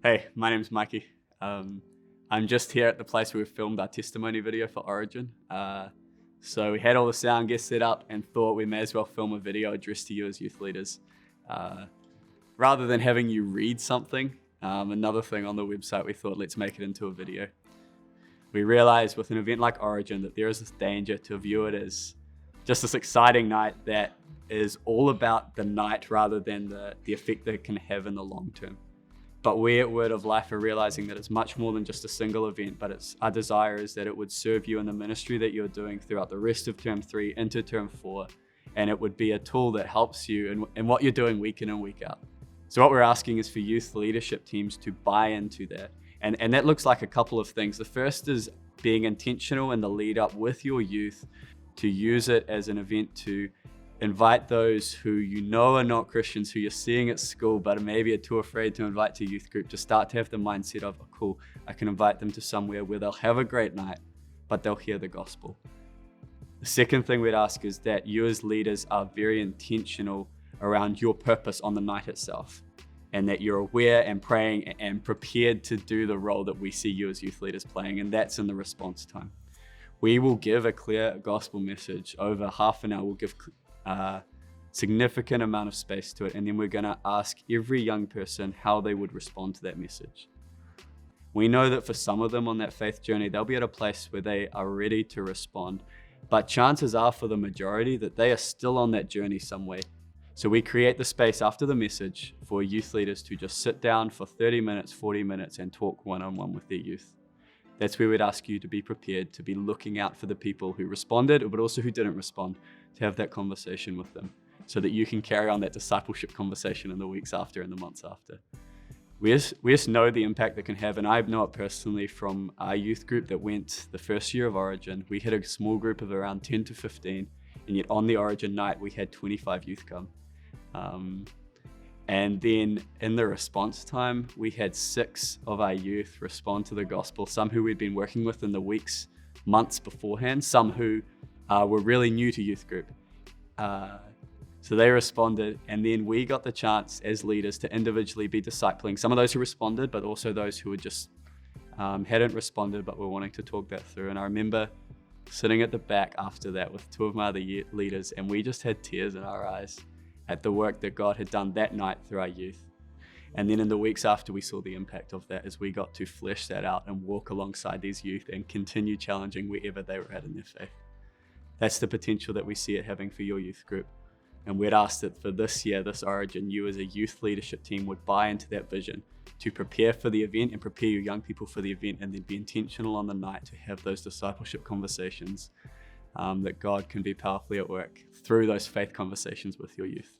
Hey, my name's Mikey. I'm just here at the place where we filmed our testimony video for Origin. So we had all the sound gear set up and thought we may as well film a video addressed to you as youth leaders. Uh, Rather than having you read something, another thing on the website, we thought let's make it into a video. We realized with an event like Origin that there is this danger to view it as just this exciting night that is all about the night rather than the effect that it can have in the long term. But we at Word of Life are realizing that it's much more than just a single event, but our desire is that it would serve you in the ministry that you're doing throughout the rest of term 3 into term 4, and it would be a tool that helps you in what you're doing week in and week out. So what we're asking is for youth leadership teams to buy into that. And that looks like a couple of things. The first is being intentional in the lead up with your youth to use it as an event to invite those who you know are not Christians, who you're seeing at school, but maybe are too afraid to invite to youth group, to start to have the mindset of, oh, cool, I can invite them to somewhere where they'll have a great night, but they'll hear the gospel. The second thing we'd ask is that you as leaders are very intentional around your purpose on the night itself, and that you're aware and praying and prepared to do the role that we see you as youth leaders playing, and that's in the response time. We will give a clear gospel message over half an hour. We'll give significant amount of space to it, and then we're going to ask every young person how they would respond to that message. We know that for some of them on that faith journey, they'll be at a place where they are ready to respond, but chances are for the majority that they are still on that journey some way. So we create the space after the message for youth leaders to just sit down for 30 minutes, 40 minutes and talk one-on-one with their youth. That's where we'd ask you to be prepared, to be looking out for the people who responded, but also who didn't respond, to have that conversation with them so that you can carry on that discipleship conversation in the weeks after and the months after. We just know the impact that can have, and I know it personally from our youth group that went the first year of Origin. We had a small group of around 10 to 15, and yet on the Origin night, we had 25 youth come. And then in the response time, we had 6 of our youth respond to the gospel, some who we'd been working with in the weeks, months beforehand, some who were really new to youth group. So they responded, and then we got the chance as leaders to individually be discipling some of those who responded, but also those who had just hadn't responded but were wanting to talk that through. And I remember sitting at the back after that with 2 of my other leaders, and we just had tears in our eyes at the work that God had done that night through our youth. And then in the weeks after, we saw the impact of that as we got to flesh that out and walk alongside these youth and continue challenging wherever they were at in their faith. That's the potential that we see it having for your youth group. And we'd ask that for this year, this Origin, you as a youth leadership team would buy into that vision to prepare for the event and prepare your young people for the event, and then be intentional on the night to have those discipleship conversations that God can be powerfully at work through those faith conversations with your youth.